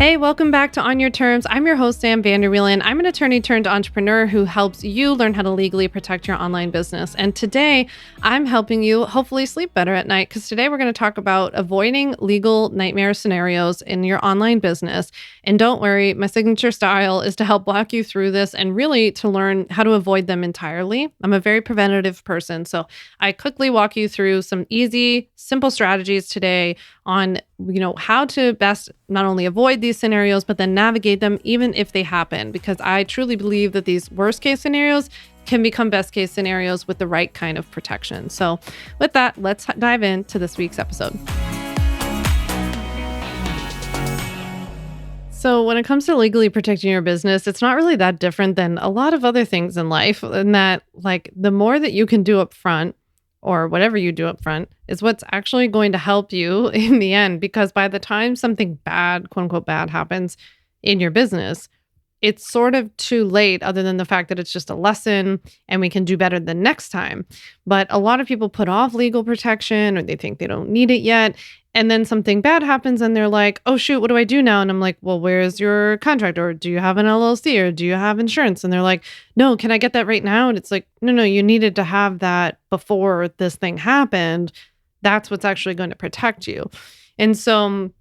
Hey, welcome back to On Your Terms. I'm your host, Vander Wielen. I'm an attorney turned entrepreneur who helps you learn how to legally protect your online business. And today I'm helping you hopefully sleep better at night because today we're going to talk about avoiding legal nightmare scenarios in your online business. And don't worry, my signature style is to help walk you through this and really to learn how to avoid them entirely. I'm a very preventative person, so I quickly walk you through some easy, simple strategies today on how to best not only avoid these scenarios, but then navigate them even if they happen, because I truly believe that these worst case scenarios can become best case scenarios with the right kind of protection. So with that, let's dive into this week's episode. So when it comes to legally protecting your business, it's not really that different than a lot of other things in life, in that the more that you can do up front, or whatever you do up front, is what's actually going to help you in the end. Because by the time something bad, quote unquote bad, happens in your business, it's sort of too late, other than the fact that it's just a lesson and we can do better the next time. But a lot of people put off legal protection, or they think they don't need it yet. And then something bad happens and they're like, oh shoot, what do I do now? And I'm like, well, where's your contract? Or do you have an LLC? Or do you have insurance? And they're like, no, can I get that right now? And it's like, no, you needed to have that before this thing happened. That's what's actually going to protect you. And so,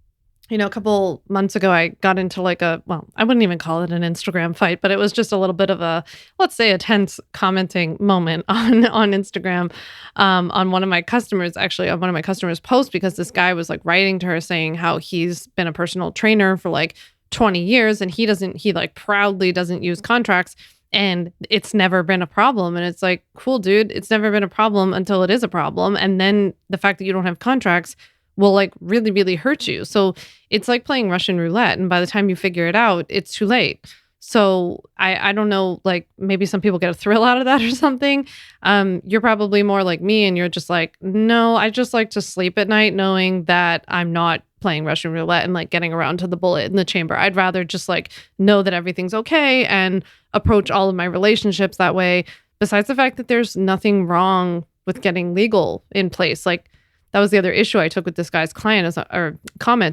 a couple months ago, I got into I wouldn't even call it an Instagram fight, but it was just a little bit of let's say a tense commenting moment on Instagram on one of my customers, on one of my customers' posts, because this guy was writing to her saying how he's been a personal trainer for 20 years and he proudly doesn't use contracts. And it's never been a problem. And it's like, cool, dude, it's never been a problem until it is a problem. And then the fact that you don't have contracts will really, really hurt you. So it's like playing Russian roulette. And by the time you figure it out, it's too late. So I don't know, maybe some people get a thrill out of that or something. You're probably more like me and you're just no, I just like to sleep at night knowing that I'm not playing Russian roulette and getting around to the bullet in the chamber. I'd rather just know that everything's okay and approach all of my relationships that way. Besides the fact that there's nothing wrong with getting legal in place. That was the other issue I took with this guy's comment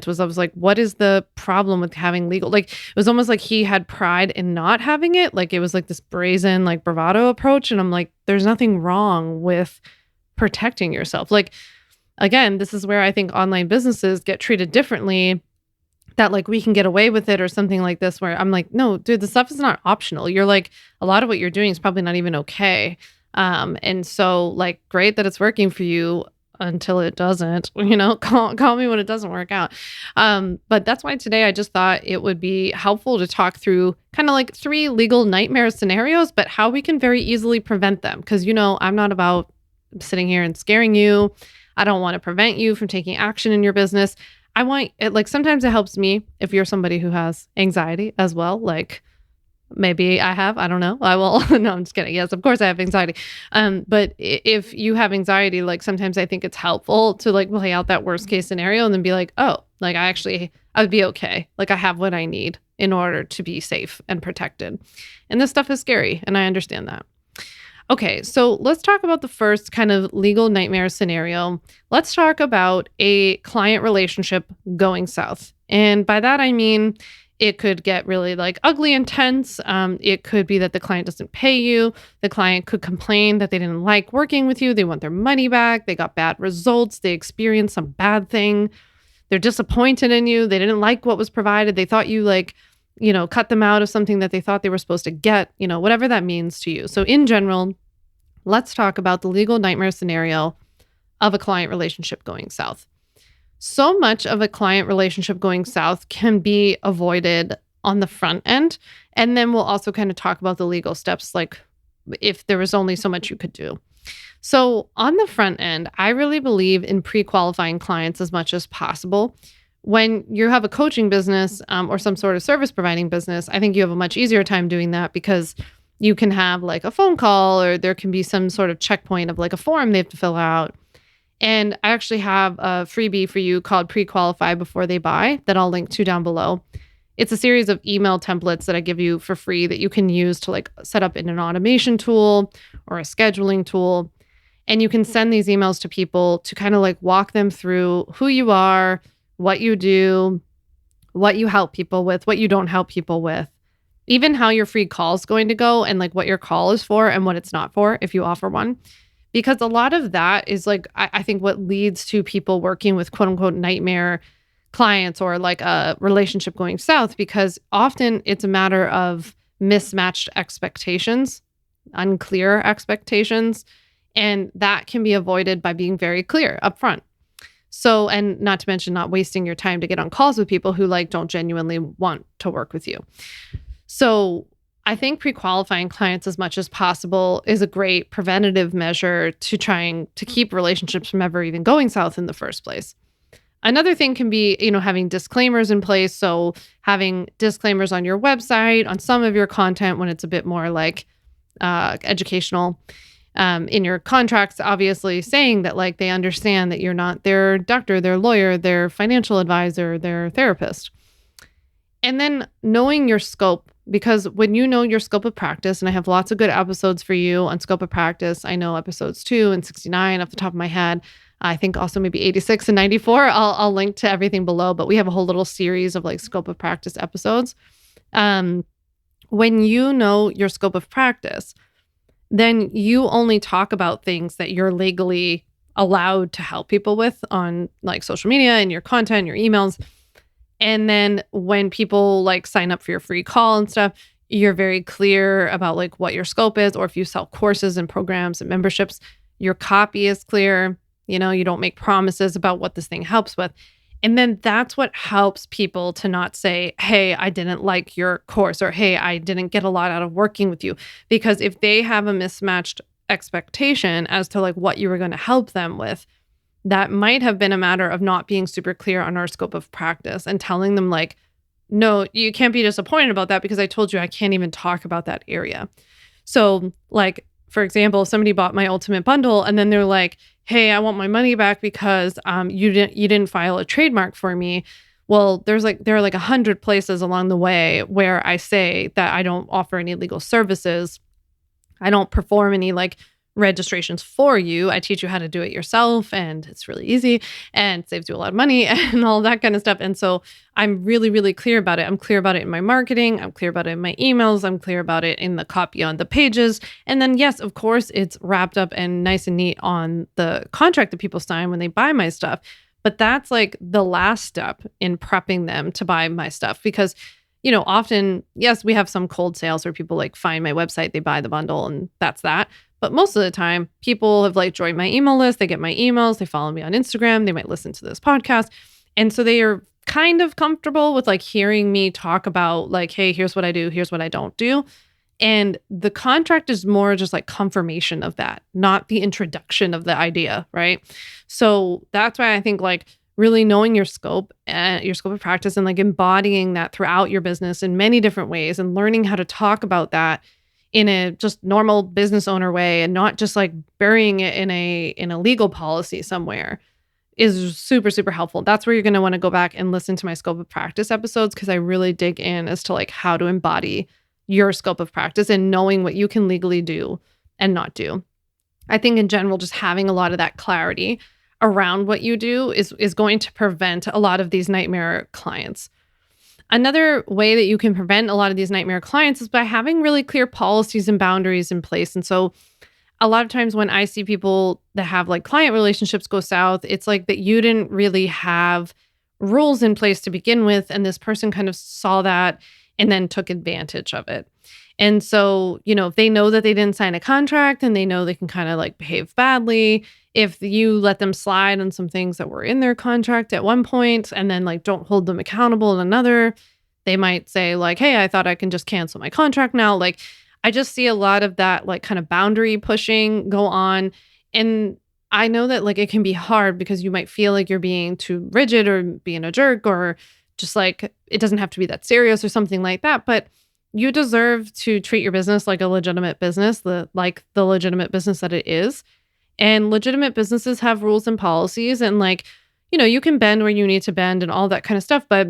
was I was like, what is the problem with having legal? It was almost like he had pride in not having it. It was this brazen, bravado approach. And I'm like, there's nothing wrong with protecting yourself. Again, this is where I think online businesses get treated differently, that we can get away with it or something like this, where I'm like, no, dude, the stuff is not optional. You're a lot of what you're doing is probably not even okay. And so great that it's working for you until it doesn't, call me when it doesn't work out. But that's why today I just thought it would be helpful to talk through kind of 3 legal nightmare scenarios, but how we can very easily prevent them. Because, I'm not about sitting here and scaring you. I don't want to prevent you from taking action in your business. I want it, sometimes it helps me if you're somebody who has anxiety as well, maybe I have, I don't know. I will. No, I'm just kidding. Yes, of course I have anxiety. But if you have anxiety, sometimes I think it's helpful to lay out that worst case scenario and then be oh, I would be okay. I have what I need in order to be safe and protected. And this stuff is scary, and I understand that. Okay, so let's talk about the first kind of legal nightmare scenario. Let's talk about a client relationship going south. And by that, I mean, it could get really ugly and tense. It could be that the client doesn't pay you. The client could complain that they didn't like working with you. They want their money back. They got bad results. They experienced some bad thing. They're disappointed in you. They didn't like what was provided. They thought you cut them out of something that they thought they were supposed to get, whatever that means to you. So in general, let's talk about the legal nightmare scenario of a client relationship going south. So much of a client relationship going south can be avoided on the front end. And then we'll also kind of talk about the legal steps, if there was only so much you could do. So on the front end, I really believe in pre-qualifying clients as much as possible. When you have a coaching business or some sort of service providing business, I think you have a much easier time doing that because you can have a phone call, or there can be some sort of checkpoint of a form they have to fill out. And I actually have a freebie for you called Pre-Qualify Before They Buy that I'll link to down below. It's a series of email templates that I give you for free that you can use to set up in an automation tool or a scheduling tool. And you can send these emails to people to kind of walk them through who you are, what you do, what you help people with, what you don't help people with, even how your free call is going to go and like what your call is for and what it's not for if you offer one. Because a lot of that is like, I think what leads to people working with quote unquote nightmare clients or like a relationship going south, because often it's a matter of mismatched expectations, unclear expectations. And that can be avoided by being very clear upfront. So, and not to mention not wasting your time to get on calls with people who like don't genuinely want to work with you. So I think pre-qualifying clients as much as possible is a great preventative measure to trying to keep relationships from ever even going south in the first place. Another thing can be, having disclaimers in place. So having disclaimers on your website, on some of your content when it's a bit more like educational, in your contracts, obviously saying that like they understand that you're not their doctor, their lawyer, their financial advisor, their therapist. And then knowing your scope, because when you know your scope of practice, and I have lots of good episodes for you on scope of practice. I know episodes 2 and 69 off the top of my head. I think also maybe 86 and 94. I'll link to everything below, but we have a whole little series of like scope of practice episodes. When you know your scope of practice, then you only talk about things that you're legally allowed to help people with on like social media and your content, your emails. And then when people like sign up for your free call and stuff, you're very clear about like what your scope is, or if you sell courses and programs and memberships, your copy is clear. You don't make promises about what this thing helps with. And then that's what helps people to not say, hey, I didn't like your course, or hey, I didn't get a lot out of working with you. Because if they have a mismatched expectation as to like what you were going to help them with, that might have been a matter of not being super clear on our scope of practice and telling them like, no, you can't be disappointed about that because I told you I can't even talk about that area. So like, for example, if somebody bought my ultimate bundle and then they're like, hey, I want my money back because you didn't file a trademark for me. Well, there are like 100 places along the way where I say that I don't offer any legal services. I don't perform any like registrations for you. I teach you how to do it yourself, and it's really easy and saves you a lot of money and all that kind of stuff. And so I'm really, really clear about it. I'm clear about it in my marketing. I'm clear about it in my emails. I'm clear about it in the copy on the pages. And then, yes, of course, it's wrapped up and nice and neat on the contract that people sign when they buy my stuff. But that's like the last step in prepping them to buy my stuff, because often, yes, we have some cold sales where people like find my website, they buy the bundle, and that's that. But most of the time, people have like joined my email list. They get my emails. They follow me on Instagram. They might listen to this podcast. And so they are kind of comfortable with like hearing me talk about like, hey, here's what I do. Here's what I don't do. And the contract is more just like confirmation of that, not the introduction of the idea, right? So that's why I think like really knowing your scope of practice and like embodying that throughout your business in many different ways and learning how to talk about that in a just normal business owner way and not just like burying it in a legal policy somewhere is super, super helpful. That's where you're going to want to go back and listen to my scope of practice episodes, because I really dig in as to like how to embody your scope of practice and knowing what you can legally do and not do. I think in general, just having a lot of that clarity around what you do is going to prevent a lot of these nightmare clients. Another way that you can prevent a lot of these nightmare clients is by having really clear policies and boundaries in place. And so a lot of times when I see people that have like client relationships go south, it's like that you didn't really have rules in place to begin with. And this person kind of saw that and then took advantage of it. And so, if they know that they didn't sign a contract and they know they can kind of like behave badly, if you let them slide on some things that were in their contract at one point and then like don't hold them accountable in another, they might say like, hey, I thought I can just cancel my contract now. Like, I just see a lot of that like kind of boundary pushing go on. And I know that like it can be hard because you might feel like you're being too rigid or being a jerk, or just like it doesn't have to be that serious or something like that. But you deserve to treat your business like a legitimate business, the legitimate business that it is. And legitimate businesses have rules and policies, and like, you can bend where you need to bend and all that kind of stuff. But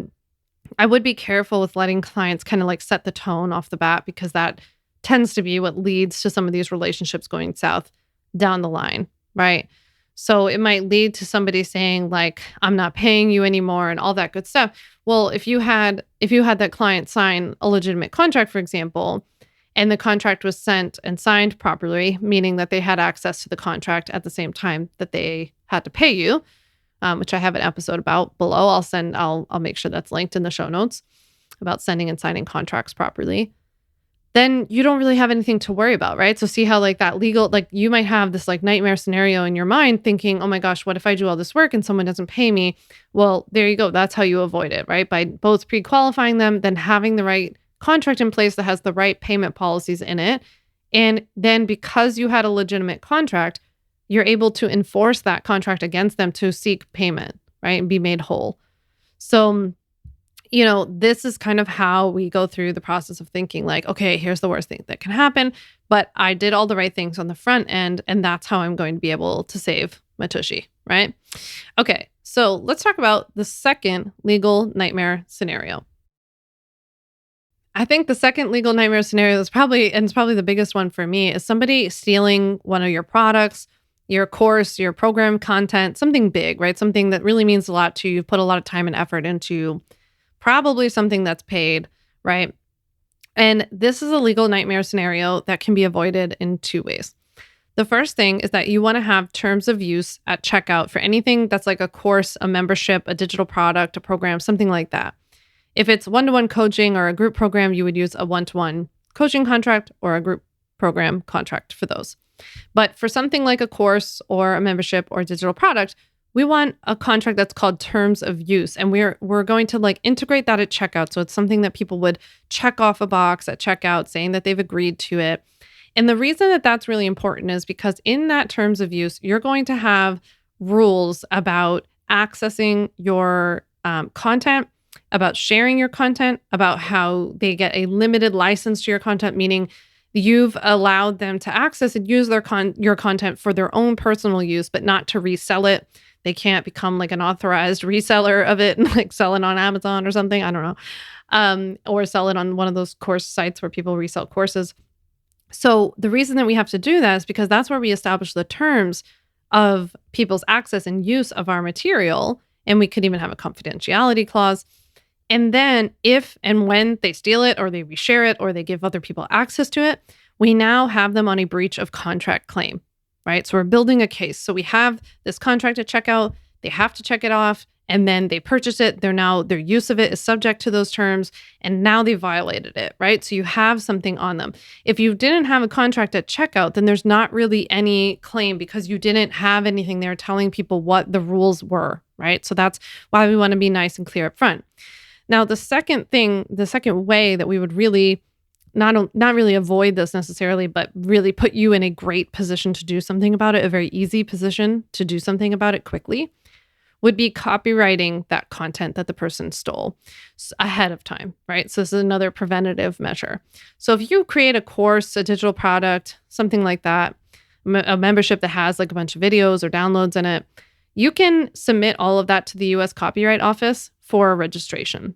I would be careful with letting clients kind of like set the tone off the bat, because that tends to be what leads to some of these relationships going south down the line, right? So it might lead to somebody saying like, I'm not paying you anymore and all that good stuff. Well, if you had that client sign a legitimate contract, for example, and the contract was sent and signed properly, meaning that they had access to the contract at the same time that they had to pay you, which I have an episode about below. I'll make sure that's linked in the show notes about sending and signing contracts properly. Then you don't really have anything to worry about, right? So see how like that legal, like you might have this like nightmare scenario in your mind thinking, oh my gosh, what if I do all this work and someone doesn't pay me? Well, there you go. That's how you avoid it, right? By both pre-qualifying them, then having the right contract in place that has the right payment policies in it. And then because you had a legitimate contract, you're able to enforce that contract against them to seek payment, right? And be made whole. So this is kind of how we go through the process of thinking like, okay, here's the worst thing that can happen, but I did all the right things on the front end, and that's how I'm going to be able to save my tushy, right? Okay, so let's talk about the second legal nightmare scenario. I think the second legal nightmare scenario is it's probably the biggest one for me, is somebody stealing one of your products, your course, your program content, something big, right? Something that really means a lot to you. You've put a lot of time and effort into probably something that's paid, right? And this is a legal nightmare scenario that can be avoided in two ways. The first thing is that you want to have terms of use at checkout for anything that's like a course, a membership, a digital product, a program, something like that. If it's one-to-one coaching or a group program, you would use a one-to-one coaching contract or a group program contract for those. But for something like a course or a membership or digital product, we want a contract that's called terms of use. And we're going to like integrate that at checkout. So it's something that people would check off a box at checkout saying that they've agreed to it. And the reason that that's really important is because in that terms of use, you're going to have rules about accessing your content, about sharing your content, about how they get a limited license to your content, meaning you've allowed them to access and use your content for their own personal use, but not to resell it. They can't become like an authorized reseller of it and like sell it on Amazon or something. I don't know. Or sell it on one of those course sites where people resell courses. So the reason that we have to do that is because that's where we establish the terms of people's access and use of our material. And we could even have a confidentiality clause. And then if and when they steal it or they reshare it or they give other people access to it, we now have them on a breach of contract claim, right? So we're building a case. So we have this contract at checkout, they have to check it off, and then they purchase it. Their use of it is subject to those terms, and now they violated it, right? So you have something on them. If you didn't have a contract at checkout, then there's not really any claim because you didn't have anything there telling people what the rules were, right? So that's why we want to be nice and clear up front. Now, the second way that we would really not really avoid this necessarily, but really put you in a great position to do something about it, a very easy position to do something about it quickly, would be copywriting that content that the person stole ahead of time, right? So this is another preventative measure. So if you create a course, a digital product, something like that, a membership that has like a bunch of videos or downloads in it, you can submit all of that to the US Copyright Office for registration.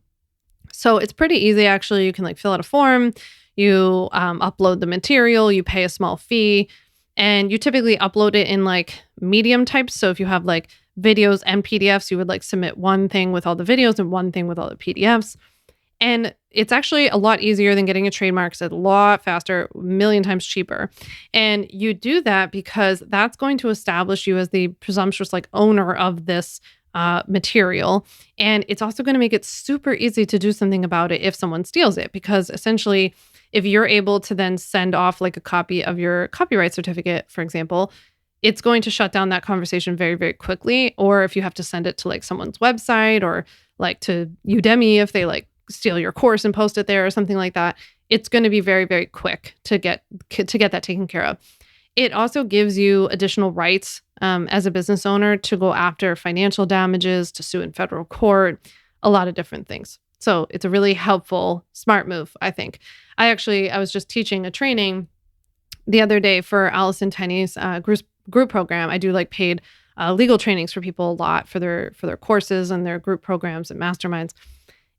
So it's pretty easy, actually. You can like fill out a form, you upload the material, you pay a small fee, and you typically upload it in like medium types. So if you have like videos and PDFs, you would like submit one thing with all the videos and one thing with all the PDFs. And it's actually a lot easier than getting a trademark. It's a lot faster, a million times cheaper. And you do that because that's going to establish you as the presumptuous like owner of this material. And it's also going to make it super easy to do something about it if someone steals it, because essentially if you're able to then send off like a copy of your copyright certificate, for example, it's going to shut down that conversation very, very quickly. Or if you have to send it to like someone's website or like to Udemy, if they like steal your course and post it there or something like that, it's going to be very, very quick to get that taken care of. It also gives you additional rights as a business owner to go after financial damages, to sue in federal court, a lot of different things. So it's a really helpful, smart move, I think. I was just teaching a training the other day for Allison Tenney's group program. I do like paid legal trainings for people a lot for their courses and their group programs and masterminds.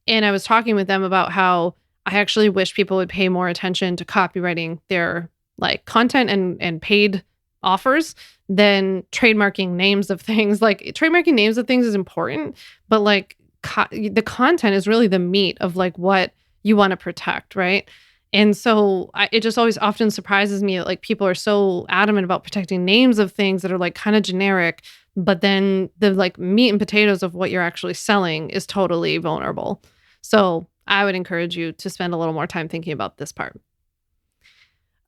And I was talking with them about how I actually wish people would pay more attention to copywriting their like content and paid offers than trademarking names of things. Like trademarking names of things is important, but like the content is really the meat of like what you want to protect, right? And so it just always often surprises me that like people are so adamant about protecting names of things that are like kind of generic, but then the like meat and potatoes of what you're actually selling is totally vulnerable. So I would encourage you to spend a little more time thinking about this part.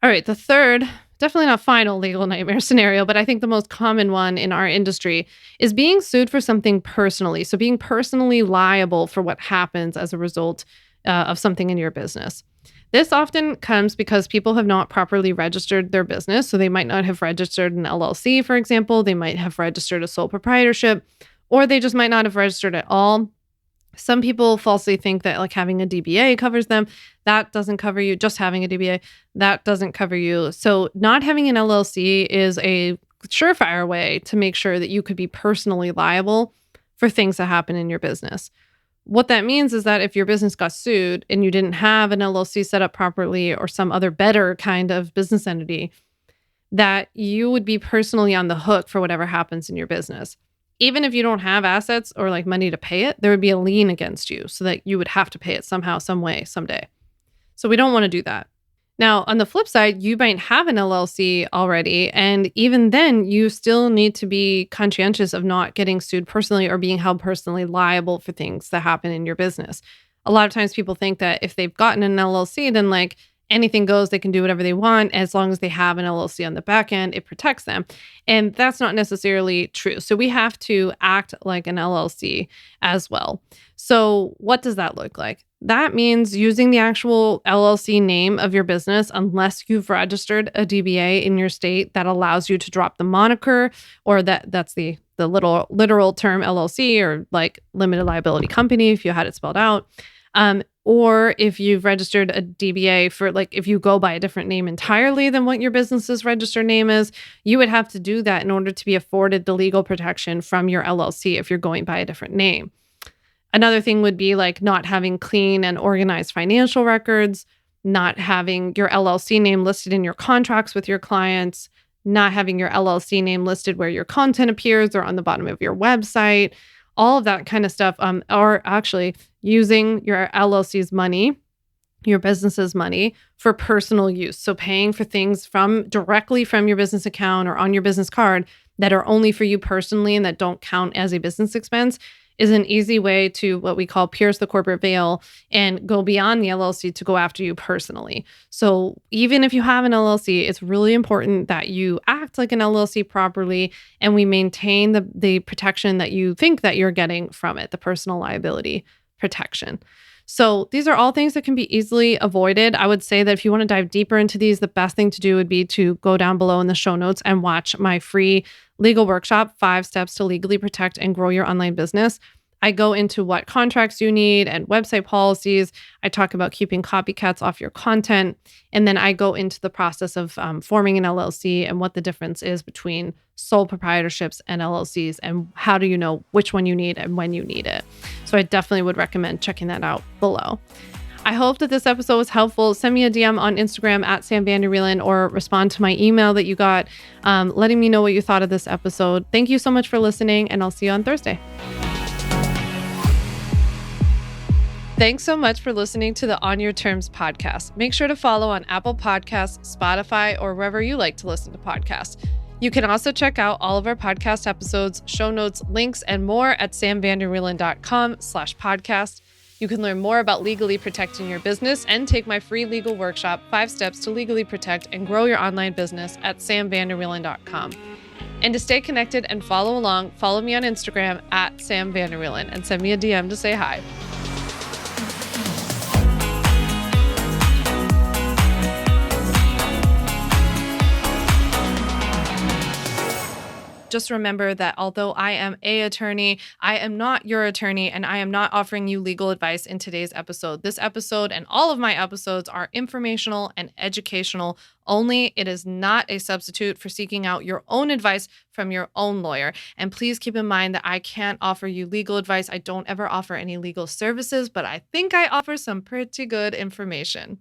All right, the third, definitely not final legal nightmare scenario, but I think the most common one in our industry is being sued for something personally. So being personally liable for what happens as a result of something in your business. This often comes because people have not properly registered their business. So they might not have registered an LLC, for example. They might have registered a sole proprietorship, or they just might not have registered at all. Some people falsely think that like having a DBA covers them. That doesn't cover you. Just having a DBA, that doesn't cover you. So not having an LLC is a surefire way to make sure that you could be personally liable for things that happen in your business. What that means is that if your business got sued and you didn't have an LLC set up properly or some other better kind of business entity, that you would be personally on the hook for whatever happens in your business. Even if you don't have assets or like money to pay it, there would be a lien against you so that you would have to pay it somehow, some way, someday. So we don't want to do that. Now, on the flip side, you might have an LLC already, and even then, you still need to be conscientious of not getting sued personally or being held personally liable for things that happen in your business. A lot of times people think that if they've gotten an LLC, then like anything goes, they can do whatever they want. As long as they have an LLC on the back end, it protects them. And that's not necessarily true. So we have to act like an LLC as well. So what does that look like? That means using the actual LLC name of your business, unless you've registered a DBA in your state that allows you to drop the moniker, or that's the literal term LLC, or like limited liability company if you had it spelled out. Or if you've registered a DBA for like, if you go by a different name entirely than what your business's registered name is, you would have to do that in order to be afforded the legal protection from your LLC if you're going by a different name. Another thing would be like not having clean and organized financial records, not having your LLC name listed in your contracts with your clients, not having your LLC name listed where your content appears or on the bottom of your website, all of that kind of stuff, or actually using your LLC's money, your business's money for personal use. So paying for things directly from your business account or on your business card that are only for you personally and that don't count as a business expense is an easy way to what we call pierce the corporate veil and go beyond the LLC to go after you personally. So even if you have an LLC, it's really important that you act like an LLC properly and we maintain the protection that you think that you're getting from it, the personal liability protection. So these are all things that can be easily avoided. I would say that if you want to dive deeper into these, the best thing to do would be to go down below in the show notes and watch my free legal workshop, 5 Steps to Legally Protect and Grow Your Online Business. I go into what contracts you need and website policies. I talk about keeping copycats off your content. And then I go into the process of forming an LLC and what the difference is between sole proprietorships and LLCs and how do you know which one you need and when you need it. So I definitely would recommend checking that out below. I hope that this episode was helpful. Send me a DM on Instagram at Sam Vander Wielen or respond to my email that you got, letting me know what you thought of this episode. Thank you so much for listening, and I'll see you on Thursday. Thanks so much for listening to the On Your Terms podcast. Make sure to follow on Apple Podcasts, Spotify, or wherever you like to listen to podcasts. You can also check out all of our podcast episodes, show notes, links, and more at samvanderwielen.com/podcast. You can learn more about legally protecting your business and take my free legal workshop, 5 Steps to Legally Protect and Grow Your Online Business at samvanderwielen.com. And to stay connected and follow along, follow me on Instagram at Sam Vander Wielen and send me a DM to say hi. Just remember that although I am an attorney, I am not your attorney, and I am not offering you legal advice in today's episode. This episode and all of my episodes are informational and educational only. It is not a substitute for seeking out your own advice from your own lawyer. And please keep in mind that I can't offer you legal advice. I don't ever offer any legal services, but I think I offer some pretty good information.